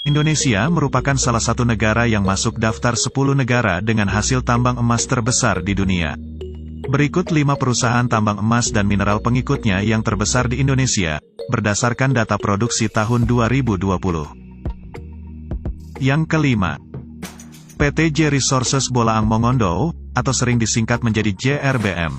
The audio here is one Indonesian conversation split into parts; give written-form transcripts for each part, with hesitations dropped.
Indonesia merupakan salah satu negara yang masuk daftar 10 negara dengan hasil tambang emas terbesar di dunia. Berikut 5 perusahaan tambang emas dan mineral pengikutnya yang terbesar di Indonesia, berdasarkan data produksi tahun 2020. Yang kelima, PT J Resources Bolaang Mongondo, atau sering disingkat menjadi JRBM.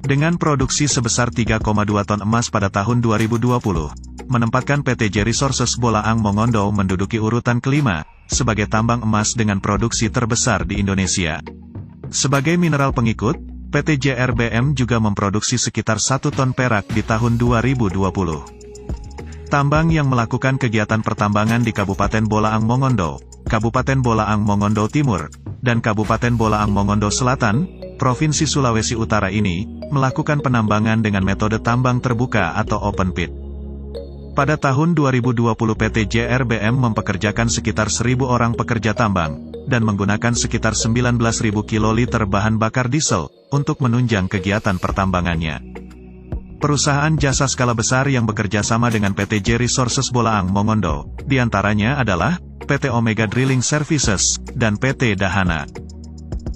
Dengan produksi sebesar 3,2 ton emas pada tahun 2020, menempatkan PT J Resources Bolaang Mongondo menduduki urutan kelima, sebagai tambang emas dengan produksi terbesar di Indonesia. Sebagai mineral pengikut, PT JRBM juga memproduksi sekitar 1 ton perak di tahun 2020. Tambang yang melakukan kegiatan pertambangan di Kabupaten Bolaang Mongondo, Kabupaten Bolaang Mongondo Timur, dan Kabupaten Bolaang Mongondo Selatan, Provinsi Sulawesi Utara ini, melakukan penambangan dengan metode tambang terbuka atau open pit. Pada tahun 2020 PT JRBM mempekerjakan sekitar 1.000 orang pekerja tambang, dan menggunakan sekitar 19.000 kiloliter bahan bakar diesel, untuk menunjang kegiatan pertambangannya. Perusahaan jasa skala besar yang bekerja sama dengan PT J Resources Bolaang Mongondo, diantaranya adalah PT Omega Drilling Services, dan PT Dahana.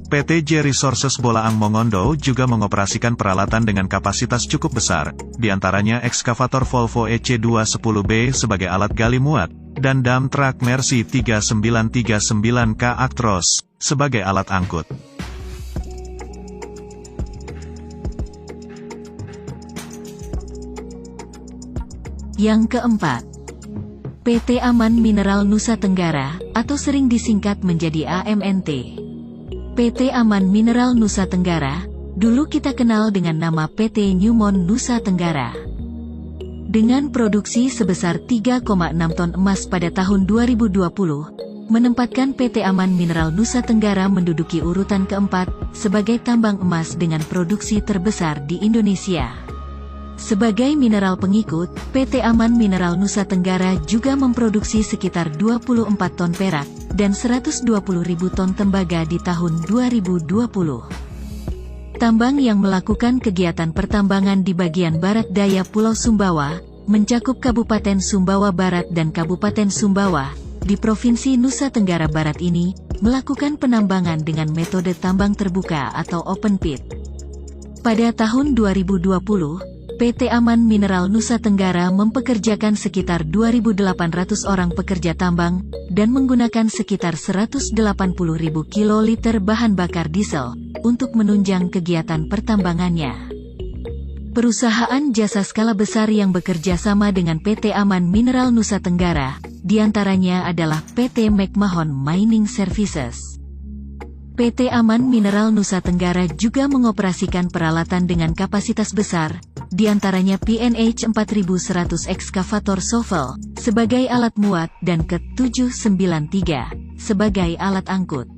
PT J Resources Bolaang Mongondo juga mengoperasikan peralatan dengan kapasitas cukup besar, diantaranya ekskavator Volvo EC210B sebagai alat gali muat, dan dump truck Mercy 3939K Actros, sebagai alat angkut. Yang keempat, PT Aman Mineral Nusa Tenggara, atau sering disingkat menjadi AMNT. PT Aman Mineral Nusa Tenggara, dulu kita kenal dengan nama PT Newmont Nusa Tenggara. Dengan produksi sebesar 3,6 ton emas pada tahun 2020, menempatkan PT Aman Mineral Nusa Tenggara menduduki urutan keempat, sebagai tambang emas dengan produksi terbesar di Indonesia. Sebagai mineral pengikut, PT Aman Mineral Nusa Tenggara juga memproduksi sekitar 24 ton perak, dan 120.000 ton tembaga di tahun 2020. Tambang yang melakukan kegiatan pertambangan di bagian barat daya Pulau Sumbawa, mencakup Kabupaten Sumbawa Barat dan Kabupaten Sumbawa, di Provinsi Nusa Tenggara Barat ini, melakukan penambangan dengan metode tambang terbuka atau open pit. Pada tahun 2020, PT Aman Mineral Nusa Tenggara mempekerjakan sekitar 2.800 orang pekerja tambang, dan menggunakan sekitar 180.000 kiloliter bahan bakar diesel, untuk menunjang kegiatan pertambangannya. Perusahaan jasa skala besar yang bekerja sama dengan PT Aman Mineral Nusa Tenggara, diantaranya adalah PT McMahon Mining Services. PT Aman Mineral Nusa Tenggara juga mengoperasikan peralatan dengan kapasitas besar, diantaranya PNH 4100 ekskavator shovel, sebagai alat muat, dan KET 793, sebagai alat angkut.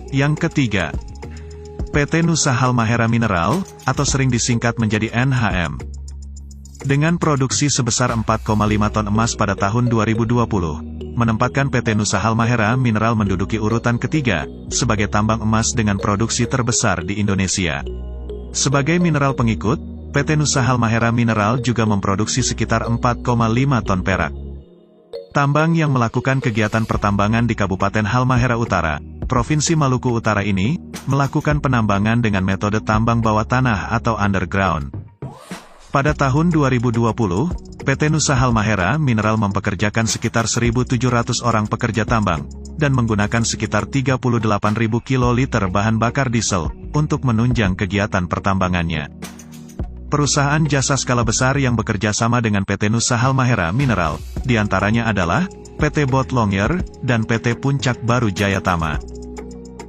Yang ketiga, PT Nusa Halmahera Mineral, atau sering disingkat menjadi NHM. Dengan produksi sebesar 4,5 ton emas pada tahun 2020, menempatkan PT Nusa Halmahera Mineral menduduki urutan ketiga, sebagai tambang emas dengan produksi terbesar di Indonesia. Sebagai mineral pengikut, PT Nusa Halmahera Mineral juga memproduksi sekitar 4,5 ton perak. Tambang yang melakukan kegiatan pertambangan di Kabupaten Halmahera Utara, Provinsi Maluku Utara ini, melakukan penambangan dengan metode tambang bawah tanah atau underground. Pada tahun 2020, PT Nusa Halmahera Mineral mempekerjakan sekitar 1.700 orang pekerja tambang, dan menggunakan sekitar 38.000 kiloliter bahan bakar diesel, untuk menunjang kegiatan pertambangannya. Perusahaan jasa skala besar yang bekerja sama dengan PT Nusa Halmahera Mineral, diantaranya adalah PT Boat Longyear, dan PT Puncak Baru Jayatama.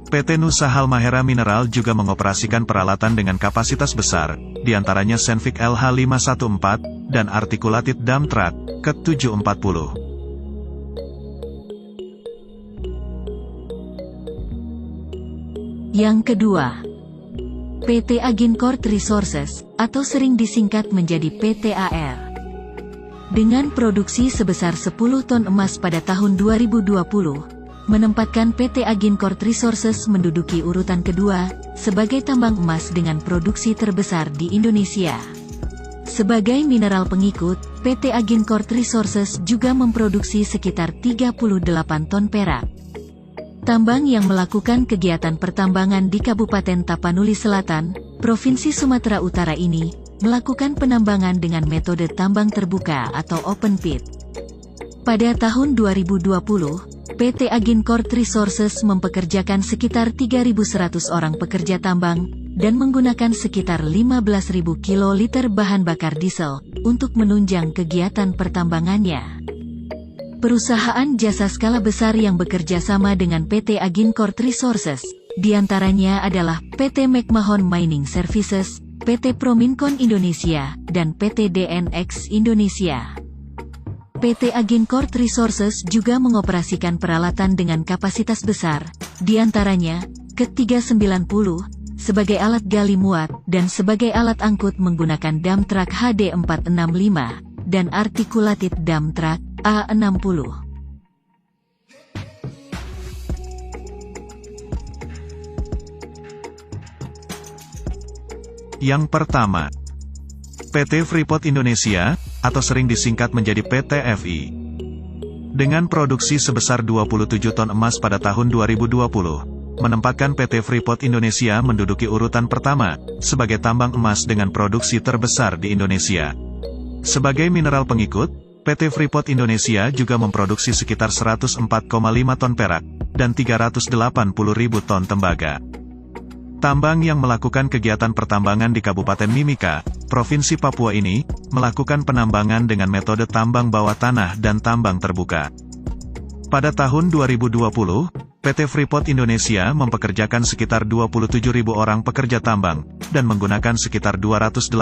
PT Nusa Halmahera Mineral juga mengoperasikan peralatan dengan kapasitas besar, diantaranya Senvic LH514, dan Articulated Dump Truck, KET 740. Yang kedua, PT Agincourt Resources, atau sering disingkat menjadi PT AR. Dengan produksi sebesar 10 ton emas pada tahun 2020, menempatkan PT Agincourt Resources menduduki urutan kedua, sebagai tambang emas dengan produksi terbesar di Indonesia. Sebagai mineral pengikut, PT Agincourt Resources juga memproduksi sekitar 38 ton perak. Tambang yang melakukan kegiatan pertambangan di Kabupaten Tapanuli Selatan, Provinsi Sumatera Utara ini, melakukan penambangan dengan metode tambang terbuka atau open pit. Pada tahun 2020, PT Agincourt Resources mempekerjakan sekitar 3.100 orang pekerja tambang, dan menggunakan sekitar 15.000 kiloliter bahan bakar diesel, untuk menunjang kegiatan pertambangannya. Perusahaan jasa skala besar yang bekerja sama dengan PT Agincourt Resources, diantaranya adalah PT McMahon Mining Services, PT Promincon Indonesia, dan PT DNX Indonesia. PT Agincourt Resources juga mengoperasikan peralatan dengan kapasitas besar, diantaranya KET 390, sebagai alat gali muat, dan sebagai alat angkut menggunakan dump truck HD 465, dan articulated dump truck A60. Yang pertama, PT Freeport Indonesia, atau sering disingkat menjadi PT FI. Dengan produksi sebesar 27 ton emas pada tahun 2020, menempatkan PT Freeport Indonesia menduduki urutan pertama, sebagai tambang emas dengan produksi terbesar di Indonesia. Sebagai mineral pengikut, PT Freeport Indonesia juga memproduksi sekitar 104,5 ton perak, dan 380.000 ton tembaga. Tambang yang melakukan kegiatan pertambangan di Kabupaten Mimika, Provinsi Papua ini, melakukan penambangan dengan metode tambang bawah tanah dan tambang terbuka. Pada tahun 2020, PT Freeport Indonesia mempekerjakan sekitar 27.000 orang pekerja tambang, dan menggunakan sekitar 218.000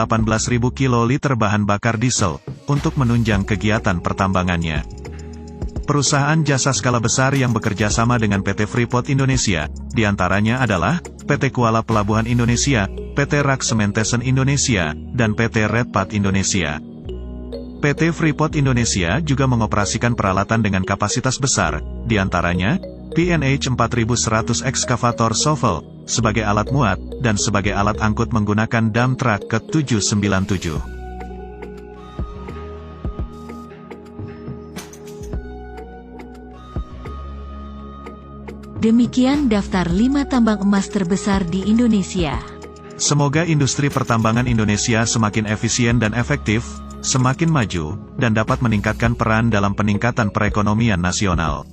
kiloliter bahan bakar diesel, untuk menunjang kegiatan pertambangannya. Perusahaan jasa skala besar yang bekerja sama dengan PT Freeport Indonesia, diantaranya adalah PT Kuala Pelabuhan Indonesia, PT Rak Sementesen Indonesia, dan PT Redpat Indonesia. PT Freeport Indonesia juga mengoperasikan peralatan dengan kapasitas besar, diantaranya PNH 4100 ekskavator shovel, sebagai alat muat, dan sebagai alat angkut menggunakan dump truck KET 797. Demikian daftar 5 tambang emas terbesar di Indonesia. Semoga industri pertambangan Indonesia semakin efisien dan efektif, semakin maju, dan dapat meningkatkan peran dalam peningkatan perekonomian nasional.